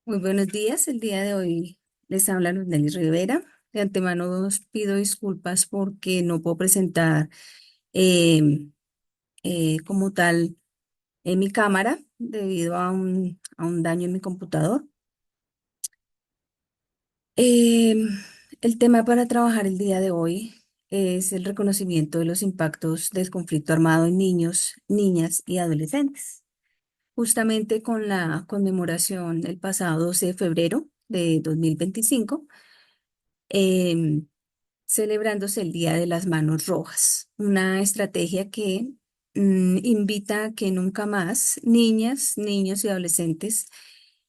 Muy buenos días. El día de hoy les habla Luz Nelly Rivera. De antemano os pido disculpas porque no puedo presentar em, como tal en mi cámara debido a un daño en mi computador. Em, el tema para trabajar el día de hoy es el reconocimiento de los impactos del conflicto armado en niños, niñas y adolescentes. Justamente con la conmemoración el pasado 12 de febrero de 2025, em, celebrándose el Día de las Manos Rojas, una estrategia que invita a que nunca más niñas, niños y adolescentes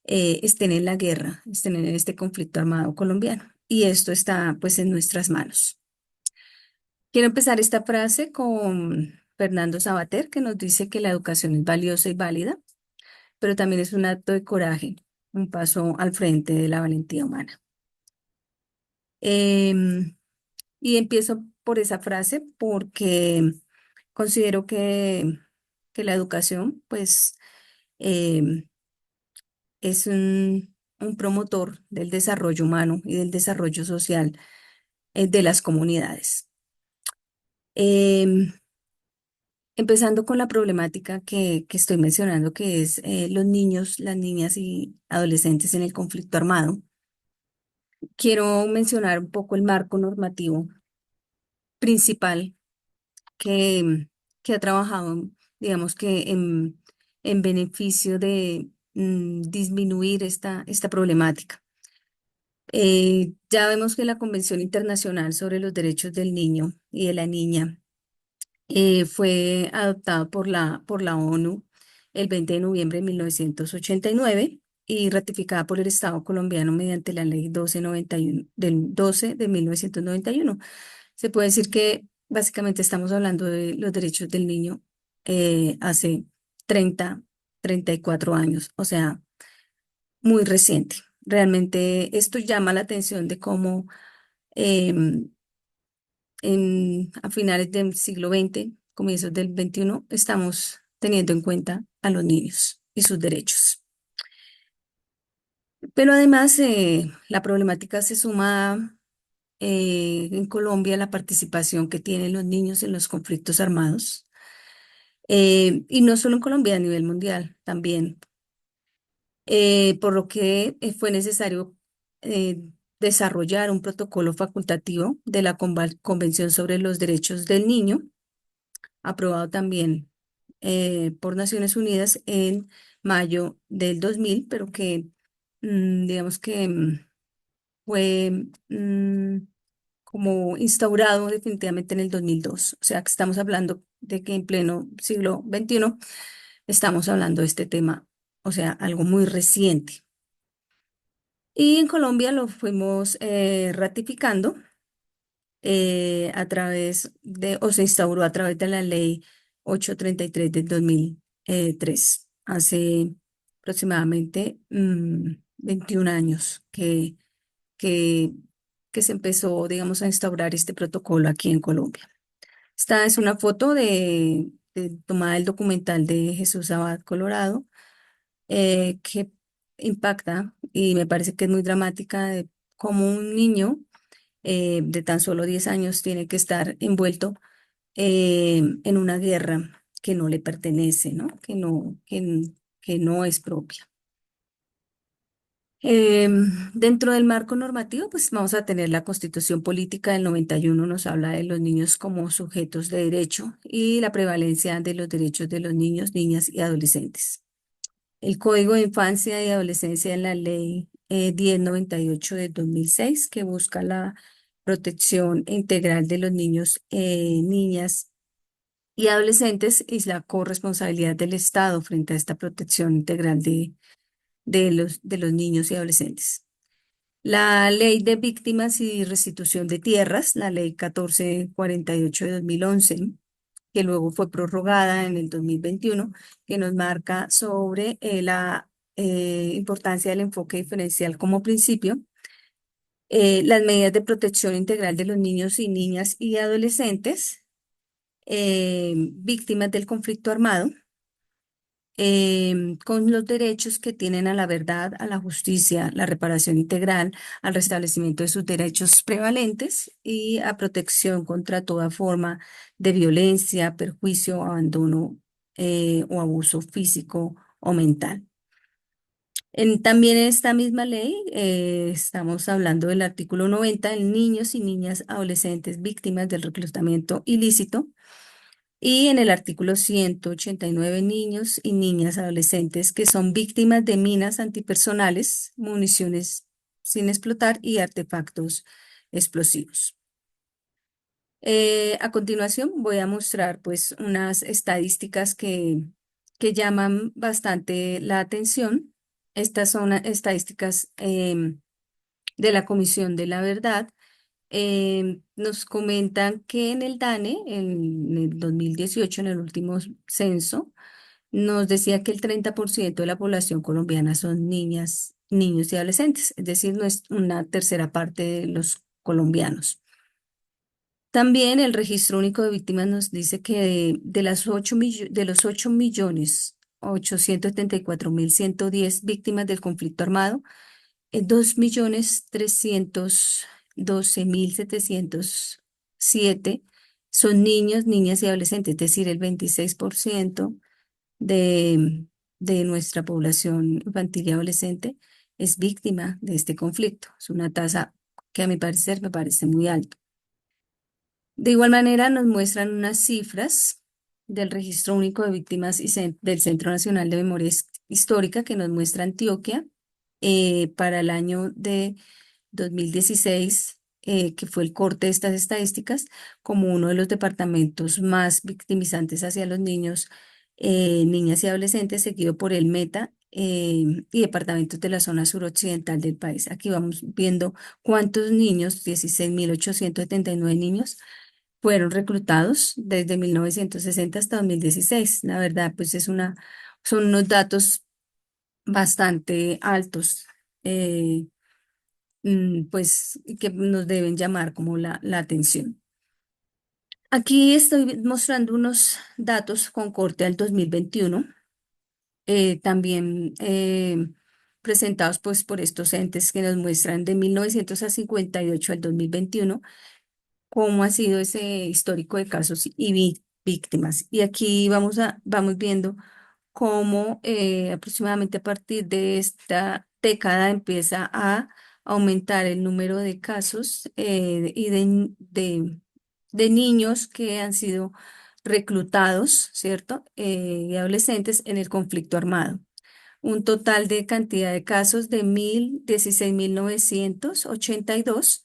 estén en la guerra, estén en este conflicto armado colombiano. Y esto está pues en nuestras manos. Quiero empezar esta frase con Fernando Sabater, que nos dice que la educación es valiosa y válida, pero también es un acto de coraje, un paso al frente de la valentía humana. Em, y empiezo por esa frase porque considero que la educación, pues, em, es un promotor del desarrollo humano y del desarrollo social de las comunidades. Em, Empezando con la problemática que estoy mencionando, que es los niños, las niñas y adolescentes en el conflicto armado. Quiero mencionar un poco el marco normativo principal que, que ha trabajado, digamos que en beneficio de disminuir esta problemática. Ya vemos que la Convención Internacional sobre los Derechos del Niño y de la Niña fue adoptada por la ONU el 20 de noviembre de 1989 y ratificada por el Estado colombiano mediante la Ley 1291 del 12 de 1991. Se puede decir que básicamente estamos hablando de los derechos del niño hace 30, 34 años, o sea, muy reciente. Realmente esto llama la atención de cómo em, a finales del siglo XX, comienzos del XXI, estamos teniendo en cuenta a los niños y sus derechos. Pero además, la problemática se suma en Colombia la participación que tienen los niños en los conflictos armados. Y no solo en Colombia, a nivel mundial también, por lo que fue necesario eh, desarrollar un protocolo facultativo de la Convención sobre los Derechos del Niño, aprobado también por Naciones Unidas en mayo del 2000, pero que digamos que fue como instaurado definitivamente en el 2002. O sea que estamos hablando de que en pleno siglo XXI estamos hablando de este tema, o sea, algo muy reciente. Y en Colombia lo fuimos ratificando a través de, o se instauró a través de la ley 833 del 2003, hace aproximadamente 21 años que, que se empezó, digamos, a instaurar este protocolo aquí en Colombia. Esta es una foto tomada del documental de Jesús Abad Colorado, que impacta y me parece que es muy dramática de cómo un niño de tan solo 10 años tiene que estar envuelto en una guerra que no le pertenece, ¿no? Que no es propia. Dentro del marco normativo, pues vamos a tener la Constitución Política del 91, nos habla de los niños como sujetos de derecho y la prevalencia de los derechos de los niños, niñas y adolescentes. El Código de Infancia y Adolescencia en la Ley 1098 de 2006, que busca la protección integral de los niños, niñas y adolescentes, y la corresponsabilidad del Estado frente a esta protección integral de los niños y adolescentes. La Ley de Víctimas y Restitución de Tierras, la Ley 1448 de 2011, que luego fue prorrogada en el 2021, que nos marca sobre la importancia del enfoque diferencial como principio, las medidas de protección integral de los niños y niñas y adolescentes víctimas del conflicto armado, con los derechos que tienen a la verdad, a la justicia, la reparación integral, al restablecimiento de sus derechos prevalentes y a protección contra toda forma de violencia, perjuicio, abandono o abuso físico o mental. También en esta misma ley estamos hablando del artículo 90 en niños y niñas adolescentes víctimas del reclutamiento ilícito y en el artículo 189 niños y niñas adolescentes que son víctimas de minas antipersonales, municiones sin explotar y artefactos explosivos. A continuación voy a mostrar pues unas estadísticas que llaman bastante la atención. Estas son estadísticas de la Comisión de la Verdad. Nos comentan que en el DANE, en el 2018, en el último censo, nos decía que el 30% de la población colombiana son niñas, niños y adolescentes, es decir, no es una tercera parte de los colombianos. También el registro único de víctimas nos dice que de las de los 8.874.110 víctimas del conflicto armado, 2.312.707 son niños, niñas y adolescentes, es decir, el 26% de, de nuestra población infantil y adolescente es víctima de este conflicto. Es una tasa que a mi parecer me parece muy alta. De igual manera, nos muestran unas cifras del Registro Único de Víctimas del Centro Nacional de Memoria Histórica que nos muestra Antioquia para el año de 2016, que fue el corte de estas estadísticas, como uno de los departamentos más victimizantes hacia los niños, niñas y adolescentes, seguido por el Meta y departamentos de la zona suroccidental del país. Aquí vamos viendo cuántos niños, 16.879 niños, fueron reclutados desde 1960 hasta 2016. La verdad, pues son unos datos bastante altos. Pues que nos deben llamar como la atención. Aquí estoy mostrando unos datos con corte al 2021, también presentados pues por estos entes que nos muestran de 1958 al 2021 cómo ha sido ese histórico de casos y víctimas. Y aquí vamos viendo cómo aproximadamente a partir de esta década empieza a aumentar el número de casos y de niños que han sido reclutados, ¿cierto? Y adolescentes en el conflicto armado. Un total de cantidad de casos de 16.982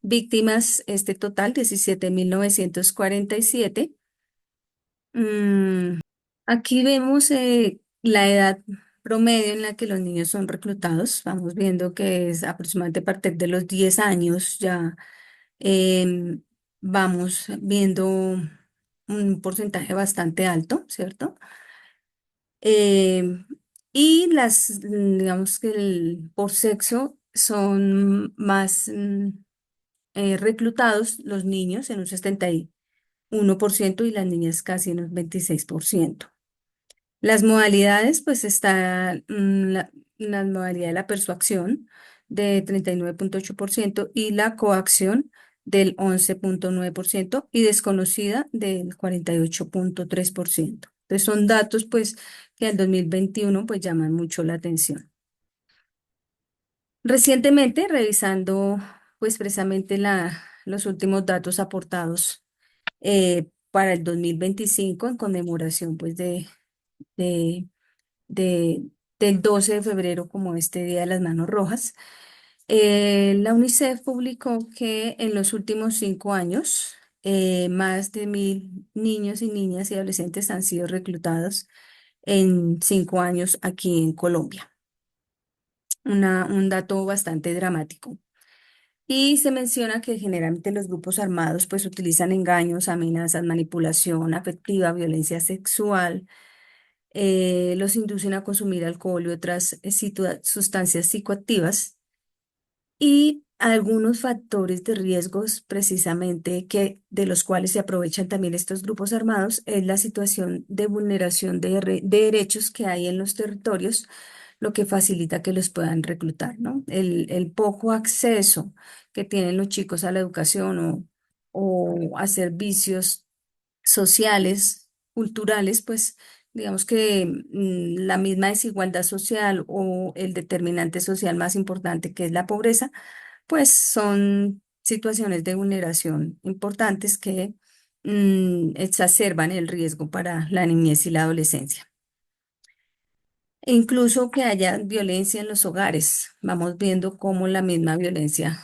víctimas, este total 17.947. Aquí vemos la edad promedio en la que los niños son reclutados. Vamos viendo que es aproximadamente a partir de los 10 años ya em, vamos viendo un porcentaje bastante alto, ¿cierto? Em, y digamos que por sexo son más reclutados los niños en un 71% y las niñas casi en un 26%. Las modalidades, pues está la modalidad de la persuasión de 39,8% y la coacción del 11,9% y desconocida del 48,3%. Entonces son datos pues que al 2021 pues llaman mucho la atención. Recientemente, revisando pues precisamente los últimos datos aportados para el 2025 en conmemoración pues de de, del 12 de febrero como este Día de las Manos Rojas. La UNICEF publicó que en los últimos 5 años, más de 1.000 niños y niñas y adolescentes han sido reclutados en 5 años aquí en Colombia. Un dato bastante dramático. Y se menciona que generalmente los grupos armados pues utilizan engaños, amenazas, manipulación afectiva, violencia sexual, los inducen a consumir alcohol y otras sustancias psicoactivas y algunos factores de riesgos precisamente que de los cuales se aprovechan también estos grupos armados es la situación de vulneración de derechos que hay en los territorios, lo que facilita que los puedan reclutar, ¿no? El poco acceso que tienen los chicos a la educación o a servicios sociales, culturales, pues digamos que la misma desigualdad social o el determinante social más importante que es la pobreza, pues son situaciones de vulneración importantes que exacerban el riesgo para la niñez y la adolescencia. E incluso que haya violencia en los hogares. Vamos viendo cómo la misma violencia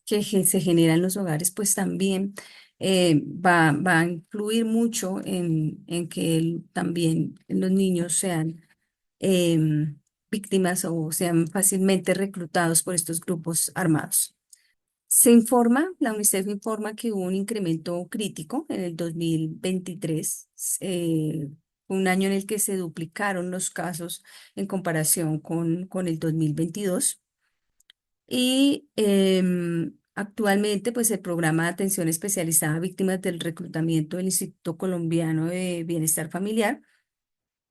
se genera en los hogares, pues también va a influir mucho en que también los niños sean víctimas o sean fácilmente reclutados por estos grupos armados. Se informa, la UNICEF informa que hubo un incremento crítico en el 2023, un año en el que se duplicaron los casos en comparación con el 2022. Y actualmente, pues el programa de atención especializada a víctimas del reclutamiento del Instituto Colombiano de Bienestar Familiar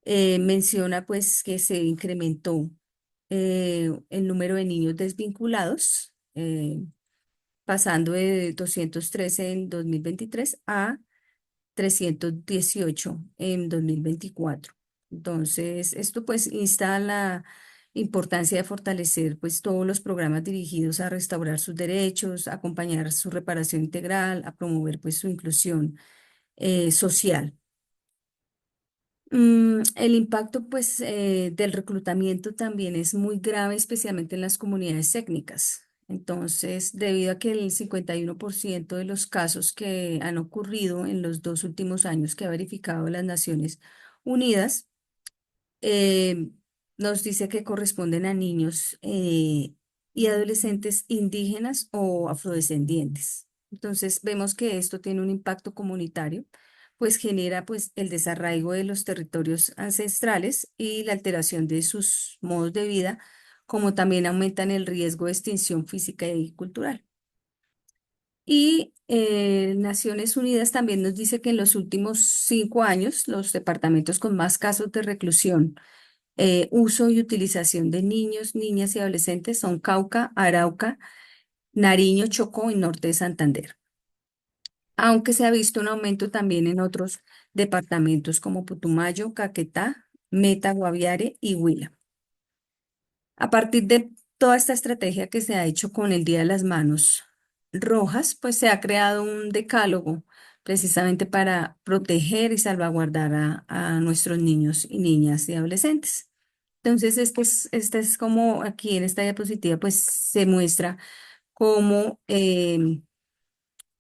menciona pues que se incrementó el número de niños desvinculados. Pasando de 213 en 2023 a 318 en 2024. Entonces, esto pues insta a la importancia de fortalecer pues todos los programas dirigidos a restaurar sus derechos, a acompañar su reparación integral, a promover pues su inclusión social. El impacto pues del reclutamiento también es muy grave, especialmente en las comunidades étnicas. Entonces, debido a que el 51% de los casos que han ocurrido en los 2 últimos años que ha verificado las Naciones Unidas, eh, nos dice que corresponden a niños y adolescentes indígenas o afrodescendientes. Entonces, vemos que esto tiene un impacto comunitario, pues genera pues el desarraigo de los territorios ancestrales y la alteración de sus modos de vida, como también aumentan el riesgo de extinción física y cultural. Y Naciones Unidas también nos dice que en los últimos 5 años, los departamentos con más casos de reclusión, uso y utilización de niños, niñas y adolescentes son Cauca, Arauca, Nariño, Chocó y Norte de Santander. Aunque se ha visto un aumento también en otros departamentos como Putumayo, Caquetá, Meta, Guaviare y Huila. A partir de toda esta estrategia que se ha hecho con el Día de las Manos Rojas, pues se ha creado un decálogo precisamente para proteger y salvaguardar a nuestros niños y niñas y adolescentes. Entonces, esta es como aquí en esta diapositiva, pues se muestra cómo,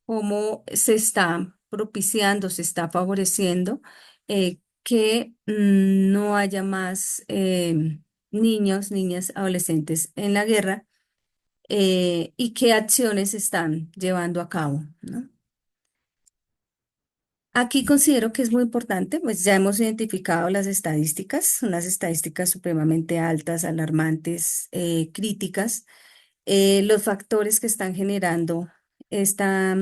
cómo se está propiciando, se está favoreciendo que no haya más niños, niñas, adolescentes en la guerra y qué acciones se están llevando a cabo, ¿no? Aquí considero que es muy importante, pues ya hemos identificado las estadísticas, unas estadísticas supremamente altas, alarmantes, críticas, los factores que están generando esta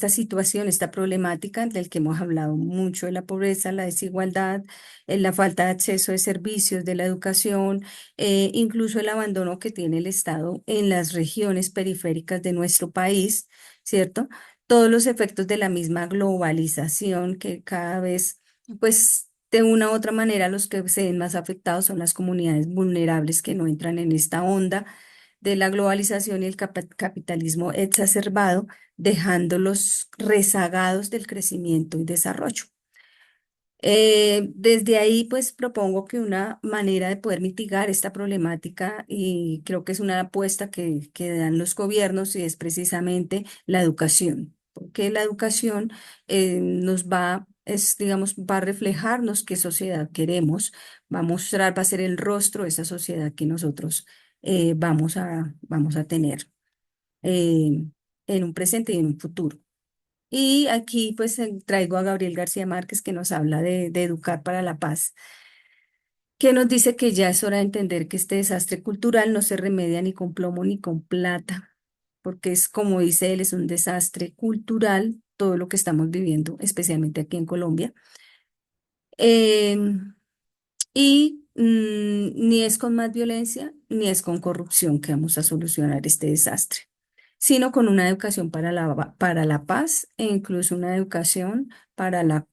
situación, esta problemática del que hemos hablado mucho, de la pobreza, la desigualdad, la falta de acceso de servicios, de la educación, incluso el abandono que tiene el Estado en las regiones periféricas de nuestro país, ¿cierto? Todos los efectos de la misma globalización que cada vez, pues, de una u otra manera, los que se ven más afectados son las comunidades vulnerables que no entran en esta onda de la globalización y el capitalismo exacerbado, dejándolos rezagados del crecimiento y desarrollo. Desde ahí, pues propongo que una manera de poder mitigar esta problemática, y creo que es una apuesta que dan los gobiernos, y es precisamente la educación, porque la educación nos va, digamos, va a reflejarnos qué sociedad queremos, va a mostrar, va a ser el rostro de esa sociedad que nosotros vamos a tener eh, en un presente y en un futuro. Y aquí pues traigo a Gabriel García Márquez que nos habla de educar para la paz. que nos dice que ya es hora de entender que este desastre cultural no se remedia ni con plomo ni con plata, porque es como dice él, es un desastre cultural todo lo que estamos viviendo, especialmente aquí en Colombia. Em, ni es con más violencia, ni es con corrupción que vamos a solucionar este desastre, sino con una educación para la paz e incluso una educación para la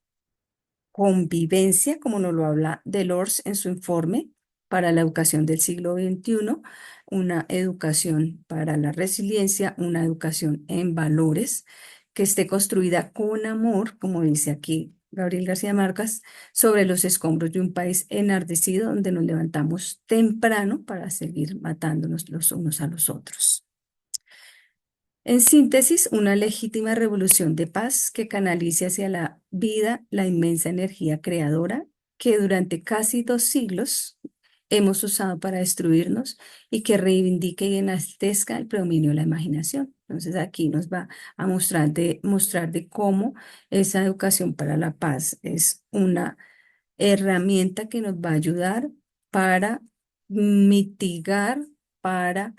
convivencia, como nos lo habla Delors en su informe para la educación del siglo XXI, una educación para la resiliencia, una educación en valores que esté construida con amor, como dice aquí Gabriel García Márquez, sobre los escombros de un país enardecido donde nos levantamos temprano para seguir matándonos los unos a los otros. En síntesis, una legítima revolución de paz que canalice hacia la vida la inmensa energía creadora que durante casi 2 siglos hemos usado para destruirnos y que reivindique y enaltezca el predominio de la imaginación. Entonces aquí nos va a mostrar de cómo esa educación para la paz es una herramienta que nos va a ayudar para mitigar, para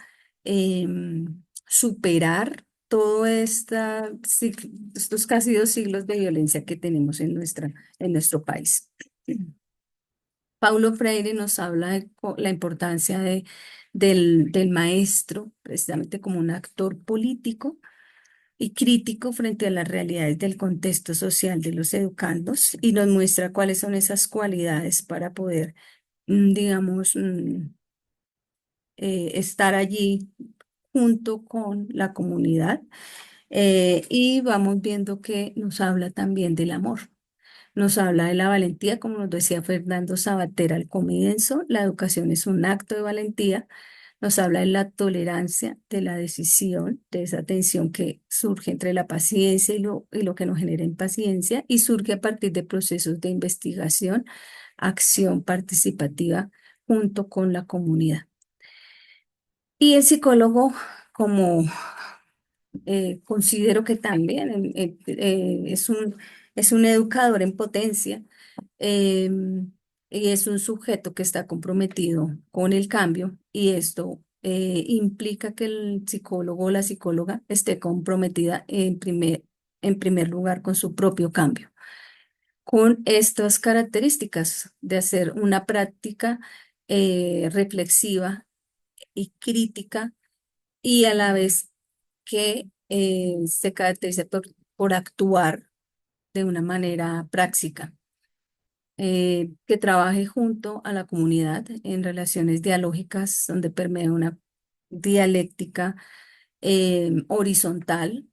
superar todo estos casi 2 siglos de violencia que tenemos en nuestro país. Paulo Freire nos habla de la importancia del maestro, precisamente como un actor político y crítico frente a las realidades del contexto social de los educandos y nos muestra cuáles son esas cualidades para poder, digamos, estar allí junto con la comunidad. Y vamos viendo que nos habla también del amor. Nos habla de la valentía, como nos decía Fernando Sabater al comienzo, la educación es un acto de valentía. Nos habla de la tolerancia, de la decisión, de esa tensión que surge entre la paciencia y lo que nos genera impaciencia y surge a partir de procesos de investigación, acción participativa junto con la comunidad. Y el psicólogo, como considero que también es un educador en potencia, y es un sujeto que está comprometido con el cambio y esto implica que el psicólogo o la psicóloga esté comprometida en primer lugar con su propio cambio, con estas características de hacer una práctica reflexiva y crítica y a la vez que se caracteriza por actuar de una manera práctica, que trabaje junto a la comunidad en relaciones dialógicas donde permea una dialéctica horizontal,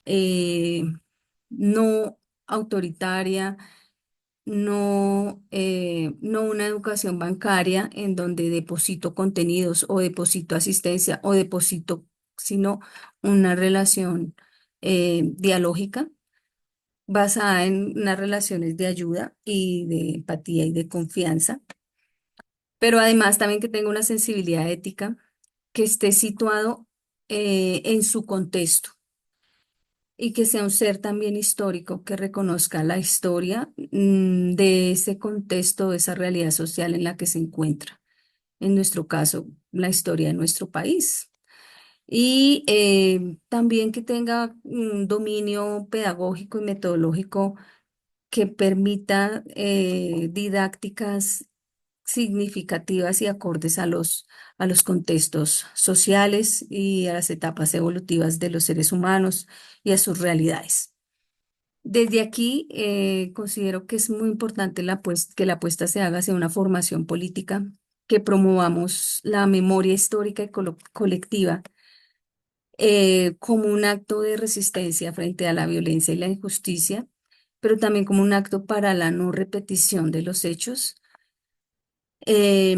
eh, no autoritaria, no una educación bancaria en donde deposito contenidos o deposito asistencia o deposito, sino una relación dialógica basada en unas relaciones de ayuda y de empatía y de confianza, pero además también que tenga una sensibilidad ética que esté situado en su contexto y que sea un ser también histórico que reconozca la historia de ese contexto, de esa realidad social en la que se encuentra. En nuestro caso, la historia de nuestro país. Y también que tenga un dominio pedagógico y metodológico que permita didácticas significativas y acordes a los contextos sociales y a las etapas evolutivas de los seres humanos y a sus realidades. Desde aquí, considero que es muy importante que la apuesta se haga hacia una formación política, que promovamos la memoria histórica y colectiva como un acto de resistencia frente a la violencia y la injusticia, pero también como un acto para la no repetición de los hechos, eh,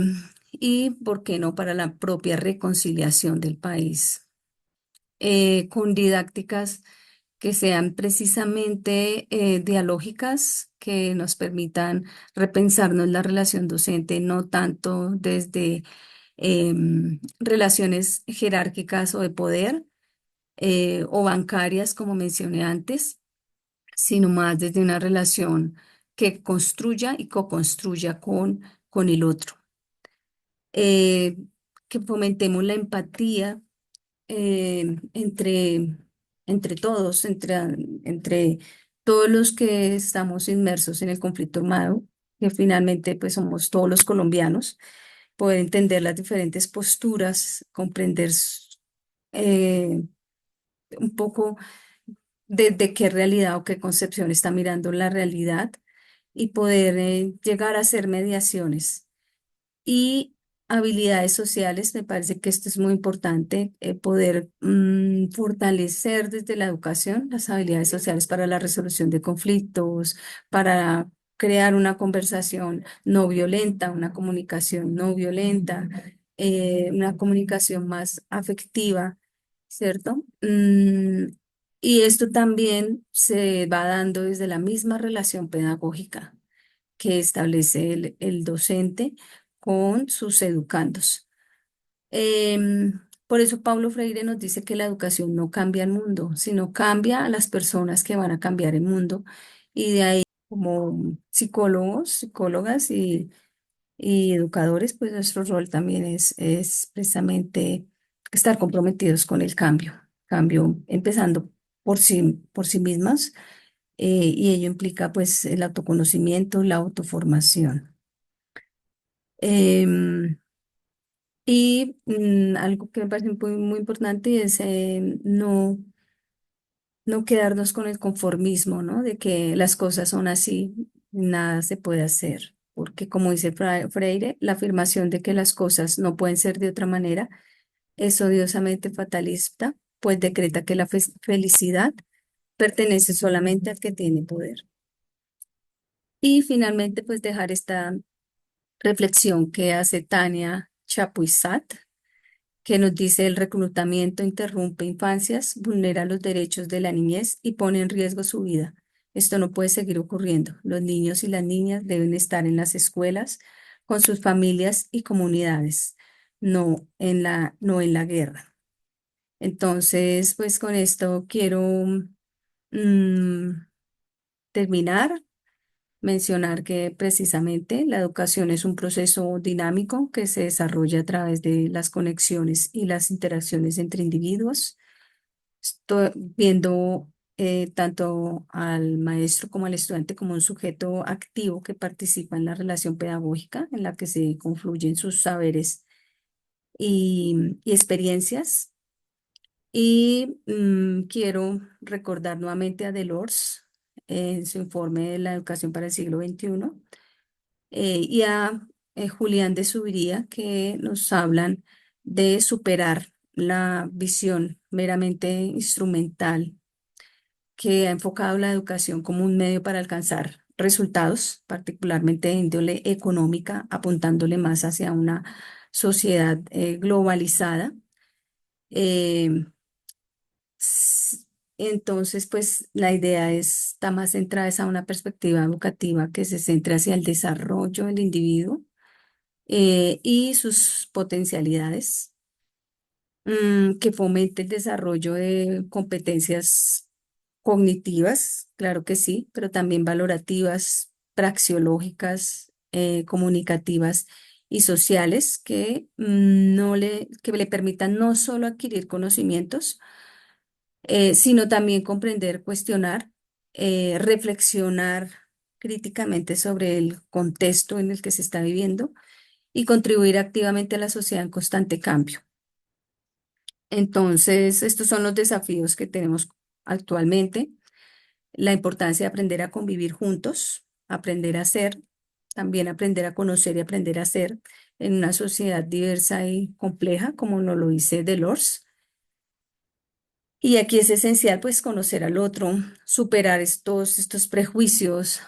y, ¿por qué no?, para la propia reconciliación del país, con didácticas que sean precisamente dialógicas, que nos permitan repensarnos la relación docente, no tanto desde relaciones jerárquicas o de poder o bancarias, como mencioné antes, sino más desde una relación que construya y co-construya con el otro. Eh, que fomentemos la empatía entre, entre todos, entre todos los que estamos inmersos en el conflicto armado, que finalmente pues somos todos los colombianos, poder entender las diferentes posturas, comprender eh, un poco de qué realidad o qué concepción está mirando la realidad y poder llegar a hacer mediaciones. Y habilidades sociales, me parece que esto es muy importante, poder fortalecer desde la educación las habilidades sociales para la resolución de conflictos, para crear una conversación no violenta, una comunicación no violenta, una comunicación más afectiva, ¿cierto? Y esto también se va dando desde la misma relación pedagógica que establece el docente con sus educandos. Por eso Paulo Freire nos dice que la educación no cambia el mundo, sino cambia a las personas que van a cambiar el mundo. Y de ahí, como psicólogos, psicólogas y educadores, pues nuestro rol también es precisamente estar comprometidos con el cambio empezando por sí mismas, y ello implica pues el autoconocimiento, la autoformación. Em, y algo que me parece muy importante es no quedarnos con el conformismo, ¿no? De que las cosas son así, nada se puede hacer. Porque como dice Freire, la afirmación de que las cosas no pueden ser de otra manera es odiosamente fatalista, pues decreta que la felicidad pertenece solamente al que tiene poder. Y finalmente, pues dejar esta reflexión que hace Tania Chapuisat, que nos dice: el reclutamiento interrumpe infancias, vulnera los derechos de la niñez y pone en riesgo su vida. Esto no puede seguir ocurriendo. Los niños y las niñas deben estar en las escuelas con sus familias y comunidades, no en la guerra. Entonces, pues con esto quiero mm, terminar. Mencionar que precisamente la educación es un proceso dinámico que se desarrolla a través de las conexiones y las interacciones entre individuos. Estoy viendo tanto al maestro como al estudiante como un sujeto activo que participa en la relación pedagógica en la que se confluyen sus saberes y experiencias. Y quiero recordar nuevamente a Delors en su informe de la educación para el siglo XXI, y a Julián de Subiría, que nos hablan de superar la visión meramente instrumental que ha enfocado la educación como un medio para alcanzar resultados, particularmente de índole económica, apuntándole más hacia una sociedad globalizada. Eh, s- entonces, pues la idea está más centrada es a una perspectiva educativa que se centra hacia el desarrollo del individuo y sus potencialidades, que fomente el desarrollo de competencias cognitivas, claro que sí, pero también valorativas, praxeológicas, comunicativas y sociales que, que le permitan no solo adquirir conocimientos, sino también comprender, cuestionar, reflexionar críticamente sobre el contexto en el que se está viviendo y contribuir activamente a la sociedad en constante cambio. Entonces, estos son los desafíos que tenemos actualmente: la importancia de aprender a convivir juntos, aprender a ser, también aprender a conocer y aprender a ser en una sociedad diversa y compleja, como nos lo dice Delors. Y aquí es esencial, pues, conocer al otro, superar estos prejuicios,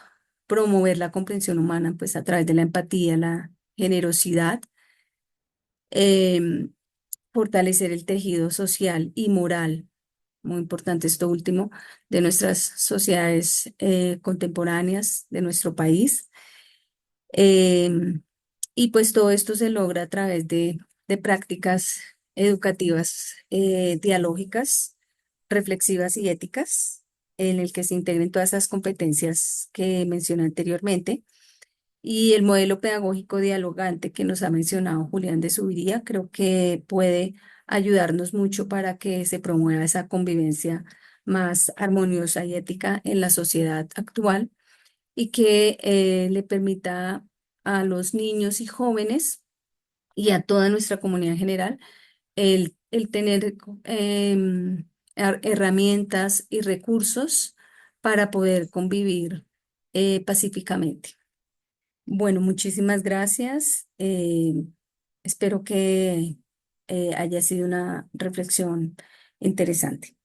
promover la comprensión humana, pues, a través de la empatía, la generosidad, em, fortalecer el tejido social y moral, muy importante esto último, de nuestras sociedades contemporáneas de nuestro país. Em, y pues todo esto se logra a través de prácticas educativas dialógicas, reflexivas y éticas, en el que se integren todas esas competencias que mencioné anteriormente Y el modelo pedagógico dialogante que nos ha mencionado Julián de Subiría, creo que puede ayudarnos mucho para que se promueva esa convivencia más armoniosa y ética en la sociedad actual y que le permita a los niños y jóvenes y a toda nuestra comunidad en general el tener herramientas y recursos para poder convivir pacíficamente. Bueno, muchísimas gracias. Espero que haya sido una reflexión interesante.